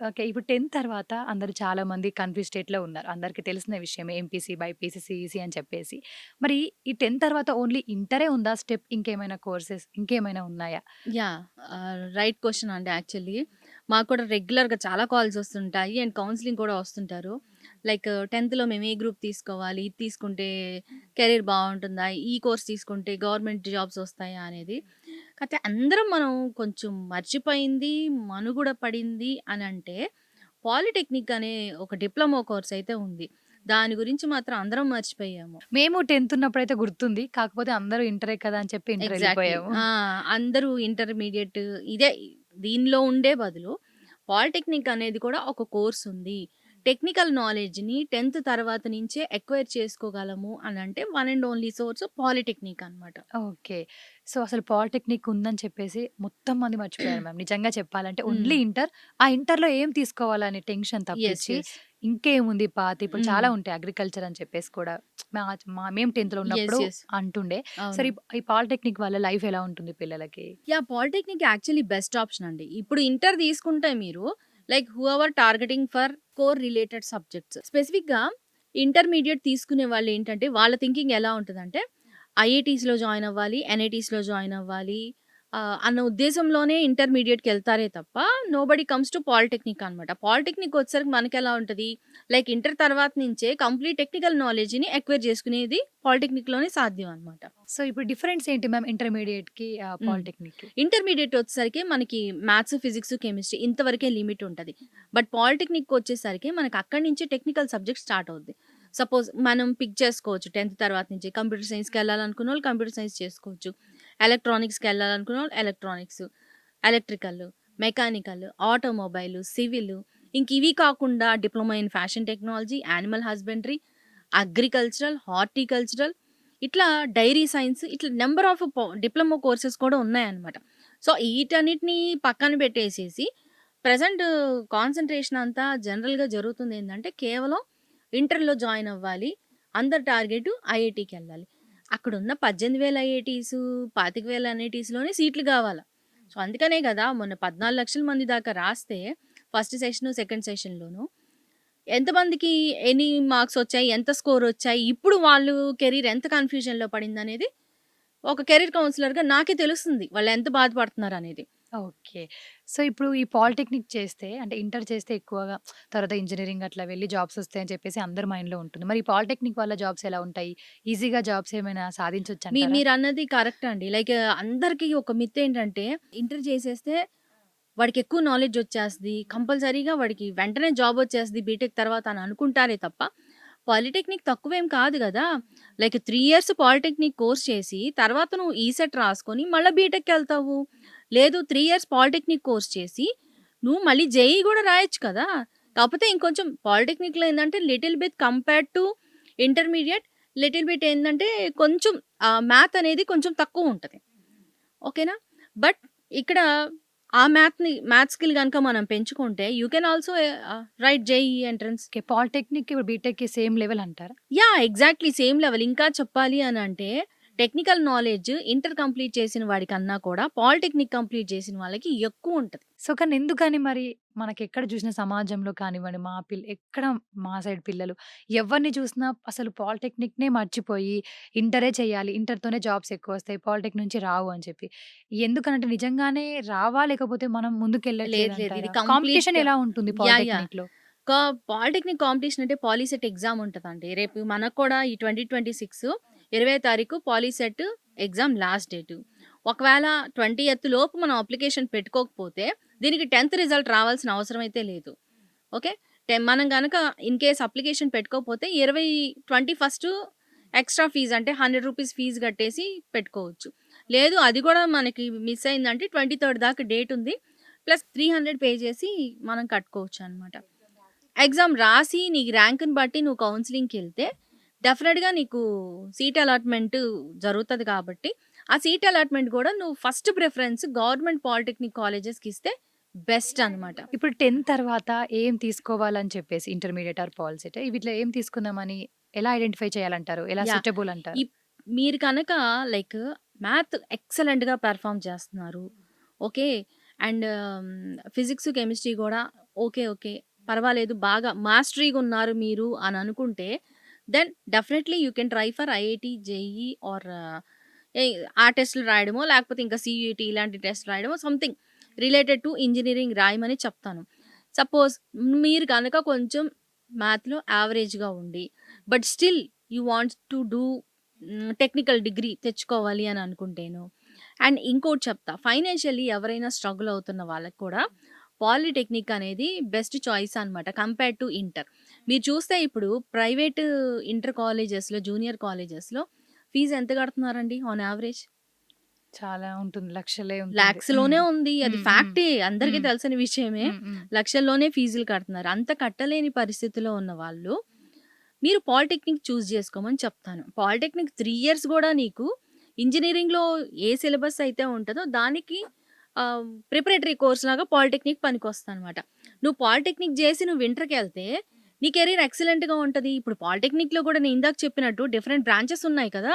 Okay. ఇప్పుడు 10థ్ తర్వాత అందరూ చాలామంది కన్‌ఫ్యూజ్ స్టేట్‌లో ఉన్నారు. అందరికీ తెలిసిన విషయమే ఎంపీసీ, బైపీసీ, సీఈసీ అని చెప్పేసి. మరి ఈ 10థ్ తర్వాత ఓన్లీ ఇంటరే ఉందా స్టెప్? ఇంకేమైనా కోర్సెస్ ఇంకేమైనా ఉన్నాయా? యాహ్! రైట్ క్వెషన్ అండి యాక్చువల్లీ. మాకు కూడా రెగ్యులర్‌గా చాలా కాల్స్ వస్తుంటాయి. అండ్ కౌన్సెలింగ్ కూడా వస్తుంటారు. లైక్ 10థ్‌లో మేము ఏ గ్రూప్ తీసుకోవాలి? ఇది తీసుకుంటే కెరీర్ బావుంటుందా? ఈ కోర్స్ తీసుకుంటే గవర్నమెంట్ జాబ్స్ వస్తాయా? అనేది. కాతే అందరం మనం కొంచెం మర్చిపోయింది, మనుగడ పడింది అనంటే పాలిటెక్నిక్ అనే ఒక డిప్లొమా కోర్స్ అయితే ఉంది. దాని గురించి మాత్రం అందరం మర్చిపోయాము. మేము 10థ్ ఉన్నప్పుడైతే గుర్తుంది. కాకపోతే అందరూ ఇంటరే కదా అని చెప్పి ఇంటర్ ఎగ్జాక్ట్‌లీ. ఎళ్ళిపోయాము. ఆ! అందరూ ఇంటర్మీడియేట్ ఇదే దీనిలో ఉండే బదులు పాలిటెక్నిక్ అనేది కూడా ఒక కోర్స్ ఉంది. టెక్నికల్ నాలెడ్జ్‌ని 10థ్ తర్వాత నుంచే అక్వైర్ చేసుకోగలము అనంటే one and only source polytechnic అనమాట. ఓకే. సో, అసలు పాలిటెక్నిక్ ఉందని చెప్పేసి మొత్తం మంది మర్చిపోయారు మ్యామ్. నిజంగా చెప్పాలంటే హ్మ్. Only inter. ఆ ఇంటర్‌లో ఏం తీసుకోవాలనే టెన్షన్ యెస్. తప్పించి, యెస్. ఇంకేముంది పాత ఇప్పుడు హ్మ్. చాలా ఉంటాయి అగ్రికల్చర్ అని చెప్పేసి కూడా. మా మేము 10థ్‌లో యెస్. ఉన్నప్పుడు యెస్. అంటుండే. సరే అవును. ఈ పాలిటెక్నిక్ వల్ల లైఫ్ ఎలా ఉంటుంది పిల్లలకి? Yeah! Polytechnic actually best option అండి. ఇప్పుడు ఇంటర్ తీసుకుంటే మీరు like whoever targeting for core related subjects. స్పెసిఫిక్‌గా ఇంటర్మీడియేట్ తీసుకునే వాళ్ళేంటంటే వాళ్ళ థింకింగ్ ఎలా ఉంటదంటే ఐఐటీస్‌లో జాయిన్ అవ్వాలి, ఎన్ఐటీస్‌లో జాయిన్ అవ్వాలి అన్న ఉద్దేశంలోనే ఇంటర్మీడియేట్‌కెళ్తారే తప్ప నోబడీ కమ్స్ టు పాలిటెక్నిక్ అనమాట. పాలిటెక్నిక్ వచ్చేసరికి మనకెలా ఉంటది లైక్ ఇంటర్ తర్వాత నుంచే కంప్లీట్ టెక్నికల్ నాలెడ్జ్‌ని అక్వైర్ చేసుకునేది పాలిటెక్నిక్‌లోనే సాధ్యం అనమాట. సో, ఇప్పుడు డిఫరెన్స్ ఏంటి మ్యామ్ ఇంటర్మీడియేట్‌కి హ్మ్. పాలిటెక్నిక్‌కి? ఇంటర్మీడియేట్ వచ్చేసరికి మనకి మ్యాథ్స్, ఫిజిక్స్, కెమిస్ట్రీ ఇంతవరకే లిమిట్ ఉంటది. బట్ పాలిటెక్నిక్ వచ్చేసరికి మనకు అక్కడి నుంచి టెక్నికల్ సబ్జెక్ట్ స్టార్ట్ అవుద్ది. సపోజ్ మనం పిక్ చేసుకోవచ్చు 10థ్ తర్వాత నుంచి కంప్యూటర్ సైన్స్‌కెళ్ళాలనుకున్నోళ్ళు కంప్యూటర్ సైన్స్ చేసుకోవచ్చు. ఎలక్ట్రానిక్స్‌కెళ్ళాలనుకున్నోళ్ళు electronics, electrical, mechanical, automobile, civil ఇంక ఇవి కాకుండా diploma in fashion technology, animal husbandry, agricultural, horticultural ఇట్లా డైరీ సైన్స్ ఇట్లా నంబర్ ఆఫ్ డిప్లొమా కోర్సెస్ కూడా ఉన్నాయన్నమాట. సో, ఈటన్నిటిని పక్కన పెట్టేసేసి ప్రెజెంట్ కాన్సంట్రేషన్ అంతా జనరల్‌గా జరుగుతుందేందంటే కేవలం ఇంటర్‌లో జాయిన్ అవ్వాలి. అందరి టార్గెట్ ఐఐటీకెళ్ళాలి. అక్కడున్న 18,000 ఐఐటీసు, 25,000 ఎన్‌ఐటీస్‌లోనే సీట్లు గావాల. సో, అందుకనే గదా! మొన్న 14,00,000 మంది దాకా రాస్తే ఫస్ట్ సెషను, సెకండ్ సెషన్‌లోను ఎంతమందికి ఎన్ని మార్క్సొచ్చాయి? ఎంత స్కోరొచ్చాయి? ఇప్పుడు వాళ్ళు కెరీర్ ఎంత కన్‌ఫ్యూజన్‌లో పడిందనేది ఒక కెరీర్ కౌన్సిలర్‌గా నాకే తెలుస్తుంది. వాళ్ళెంత బాధపడుతున్నారనేది. ఓకే. సో, ఇప్పుడు ఈ పాలిటెక్నిక్ చేస్తే అంటే ఇంటర్ చేస్తే ఎక్కువగా తర్వాత ఇంజినీరింగ్ అట్లా వెళ్లి జాబ్స్ వస్తాయని చెప్పేసి అందరి మైండ్‌లో ఉంటుంది. మరి ఈ పాలిటెక్నిక్ వల్ల జాబ్స్ ఎలా ఉంటాయి? ఈజీగా జాబ్స్ ఏమైనా సాధించొచ్చంటారా? మీరన్నది కరెక్ట్ అండి. లైక్ అందరికి ఒక మిత్ ఏంటంటే ఇంటర్ చేసేస్తే వాడికెక్కువ నాలెడ్జొచ్చేస్తది. కంపల్సరీగా వాడికి వెంటనే జాబొచ్చేస్తది బీటెక్ తర్వాత అని అనుకుంటారే తప్ప, పాలిటెక్నిక్ తక్కువేం కాదు గదా! లైక్ 3 ఇయర్స్ పాలిటెక్నిక్ కోర్స్ చేసి, తర్వాత నువ్వు ఈసెట్ రాసుకొని మళ్ళా బీటెక్‌కెళ్తావు. లేదు 3 ఇయర్స్ పాలిటెక్నిక్ కోర్స్ చేసి, నువ్వు మళ్ళీ జేఈఈ గూడా రాయొచ్చు కదా! కాపోతే ఇంకొంచెం పాలిటెక్నిక్‌లో ఏందంటే little bit compared to intermediate little bit ఏందంటే కొంచెం మ్యాథ్ అనేది కొంచెం తక్కువుంటది. ఓకేనా? బట్ ఇక్కడ ఆ మ్యాథ్ స్కిల్ గనుక మనం పెంచుకుంటే you can also write JEE entrance. Okay. పాలిటెక్నిక్‌కి ఇప్పుడు బీటెక్‌కి సేమ్ లెవెల్ అంటారా? యాహ్! ఎగ్జాక్ట్‌లీ సేమ్ లెవెల్. ఇంకా చెప్పాలి అనంటే టెక్నికల్ నాలెడ్జ్ ఇంటర్ కంప్లీట్ చేసిన వాడికన్నా కూడా పాలిటెక్నిక్ కంప్లీట్ చేసిన వాళ్ళకి ఎక్కువుంటది. సో, కానీ ఎందుకని మరి మనకెక్కడ చూసినా సమాజంలో కానివ్వండి, ఎక్కడ మా సైడ్ పిల్లలు ఎవరిని చూసినా అసలు పాలిటెక్నిక్‌నే మర్చిపోయి ఇంటరే చేయాలి. ఇంటర్‌తోనే జాబ్స్ ఎక్కువొస్తాయి. పాలిటెక్ నుంచి రావు అని చెప్పి. ఎందుకనంటే నిజంగానే రావా? లేకపోతే మనం లేదు లేదు. ఇది ముందుకెళ్ళట్లేదంటారా? కాంపిటీషన్ కంప్లీట్‌గా ఎలా ఉంటుంది యాహ్! యాహ్! పాలిటెక్నిక్‌లో? పాలిటెక్నిక్ కాంపిటీషన్ అంటే పాలీసెట్ ఎగ్జామ్ ఉంటదండి. రేపు మనకు కూడా ఈ 2026 20 తారీఖు పాలీసెట్ ఎగ్జామ్ లాస్ట్ డేటు. ఒకవేళ 20థ్ లోపు మనం అప్లికేషన్ పెట్టుకోకపోతే దీనికి 10థ్ రిజల్ట్ రావాల్సిన అవసరం అయితే లేదు. ఓకే. మనం గనక ఇన్ కేస్ అప్లికేషన్ పెట్టుకోకపోతే 21 ఎక్స్‌ట్రా ఫీజ్ అంటే రూ. 100 ఫీజ్ కట్టేసి పెట్టుకోవచ్చు. లేదు అది కూడా మనకి మిస్ అయిందంటే 23 దాకా డేట్ ఉంది. ప్లస్ 300 పే చేసి మనం కట్టుకోవచ్చనమాట. ఎగ్జామ్ రాసి నీకు ర్యాంక్‌ని బట్టి నువ్వు కౌన్సెలింగ్‌కెళ్తే డెఫినిట్‌గా నీకు సీట్ అలాట్‌మెంట్ జరుగుతది కాబట్టి, ఆ సీట్ అలాట్‌మెంట్ గూడా నువ్వు ఫస్ట్ ప్రిఫరెన్స్ గవర్నమెంట్ పాలిటెక్నిక్ కాలేజెస్‌కిస్తే బెస్ట్ అనమాట. ఇప్పుడు 10థ్ తర్వాత ఏం తీసుకోవాలని చెప్పేసి ఇంటర్మీడియేట్ ఆర్ పాలిసెట్ వీటిలో ఏం తీసుకుందామని ఎలా ఐడెంటిఫై చేయాలంటారు? ఎలా యాహ్! సూటబుల్ అంటారు? ఇప్ మీరు కనుక లైక్ మ్యాథ్ ఎక్సలెంట్‌గా పెర్ఫార్మ్ చేస్తున్నారు. ఓకే. అండ్ ఫిజిక్స్, కెమిస్ట్రీ గూడా ఓకే. ఓకే. పర్వాలేదు బాగా మాస్టరీగా ఉన్నారు మీరు అని అనుకుంటే, దెన్ డెఫినెట్‌లీ you can try for IIT, JEE or a ఆ టెస్ట్‌లు రాయడమో, లేకపోతే ఇంకా సీయూఈటీ ఇలాంటి టెస్ట్ రాయడమో సంథింగ్ రిలేటెడ్ టు ఇంజినీరింగ్ రాయమని చెప్తాను. సపోజ్ మీరు గనక కొంచెం మ్యాథ్‌లో యావరేజ్‌గా ఉండి, but still you wants to do technical degree తెచ్చుకోవాలి అని అనుకుంటేను. అండ్ ఇంకోటి చెప్తా. ఫైనాన్షియల్లీ ఎవరైనా స్ట్రగుల్ అవుతున్న వాళ్ళకి కూడా పాలిటెక్నిక్ అనేది బెస్ట్ చాయిస్ అనమాట కంపేర్డ్ టు ఇంటర్. మీరు చూస్తే ఇప్పుడు ప్రైవేట్ ఇంటర్ కాలేజెస్‌లో, జూనియర్ కాలేజెస్‌లో ఫీజ్ ఎంత కడుతున్నారండి ఆన్ యావరేజ్? చాలా ఉంటుంది. లక్షలే ఉంటుంది. లాక్స్‌లోనే ఉంది. అది హ్మ్. హ్మ్. ఫ్యాక్టే. అందరికీ హ్మ్. తెలిసిన విషయమే. హ్మ్. హ్మ్. లక్షల్లోనే ఫీజులు కడుతున్నారు. అంత కట్టలేని పరిస్థితిలో ఉన్న వాళ్ళు, మీరు పాలిటెక్నిక్ చూజ్ చేసుకోమని చెప్తాను. పాలిటెక్నిక్ 3 ఇయర్స్ గూడా నీకు ఇంజినీరింగ్‌లో ఏ సిలబస్ అయితే ఉంటదో దానికి ప్రిపరేటరీ కోర్స్‌లాగా పాలిటెక్నిక్ పనికొస్తదనమాట. నువ్వు పాలిటెక్నిక్ జేసి నువ్వు ఇంటర్‌కెళ్తే నీ కెరీర్ ఎక్సలెంట్‌గా ఉంటది. ఇప్పుడు పాలిటెక్నిక్‌లో గూడా నేను ఇందాక చెప్పినట్టు డిఫరెంట్ బ్రాంచెస్ ఉన్నాయి కదా!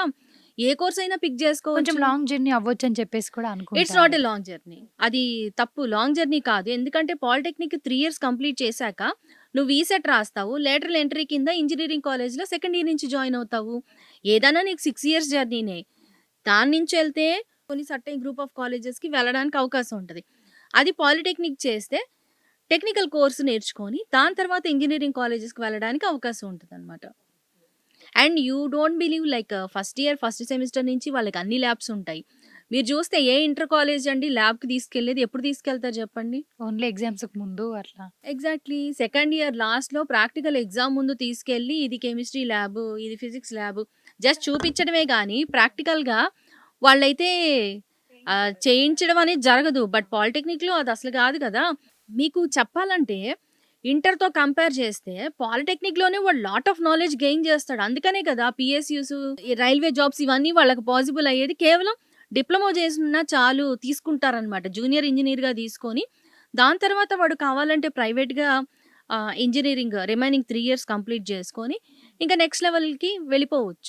ఏ కోర్స్ అయినా పిక్ కొంచెం జేసుకోవచ్చు. లాంగ్ జర్నీ అవ్వొచ్చని చెప్పేసి కూడా ఇట్స్ నాట్ అనుకుంటారు. A long journey. అది తప్పు. లాంగ్ జర్నీ కాదు. ఎందుకంటే పాలిటెక్నిక్ 3 ఇయర్స్ కంప్లీట్ చేశాక నువ్వు ఈసెట్ రాస్తావు. లేటరల్ ఎంట్రీ కింద ఇంజినీరింగ్ కాలేజ్‌లో సెకండ్ ఇయర్ నుంచి జాయిన్ అవుతావు. ఏదైనా నీకు 6 ఇయర్స్ జర్నీనే. దాని నుంచెళ్తే కొన్ని సర్టెన్ గ్రూప్ ఆఫ్ కాలేజెస్‌కి వెళ్ళడానికి అవకాశం ఉంటది. అది పాలిటెక్నిక్ చేస్తే టెక్నికల్ కోర్స్ నేర్చుకొని దాని తర్వాత ఇంజినీరింగ్ కాలేజెస్‌కి వెళ్ళడానికి అవకాశం ఉంటదనమాట. And you don't believe like first year, first semester నుంచి వాళ్ళకి అన్ని ల్యాబ్స్ ఉంటాయి. మీరు చూస్తే ఏ ఇంటర్ కాలేజ్ అండి ల్యాబ్‌కి తీసుకెళ్ళేది? ఎప్పుడు తీసుకెళ్తారు చెప్పండి? ఓన్లీ ఎగ్జామ్స్‌కి ముందు అట్లా. ఎగ్జాక్ట్‌లీ. సెకండ్ ఇయర్ లాస్ట్‌లో ప్రాక్టికల్ ఎగ్జామ్ ముందు తీసుకెళ్ళి ఇది కెమిస్ట్రీ ల్యాబు, ఇది ఫిజిక్స్ ల్యాబు జస్ట్ చూపించడమే గానీ ప్రాక్టికల్‌గా వాళ్ళైతే చేయించడం అనేది జరగదు. బట్ పాలిటెక్నిక్‌లో అది అసలు కాదు కదా! మీకు చెప్పాలంటే ఇంటర్‌తో కంపేర్ చేస్తే పాలిటెక్నిక్‌లోనే వాడు లాట్ ఆఫ్ నాలెడ్జ్ గెయిన్ చేస్తాడు. అందుకనే కదా పీఎస్‌యూస్, ఈ రైల్వే జాబ్స్ ఇవన్నీ వాళ్ళకి పాసిబుల్ అయ్యేది కేవలం డిప్లొమా చేసున్నా చాలు తీసుకుంటారనమాట. జూనియర్ ఇంజినీర్‌గా తీసుకొని దాని తర్వాత వాడు కావాలంటే ప్రైవేట్‌గా ఇంజినీరింగ్ రిమైనింగ్ 3 ఇయర్స్ కంప్లీట్ చేసుకొని ఇంకా నెక్స్ట్ లెవెల్‌కి వెళ్ళిపోవచ్చు.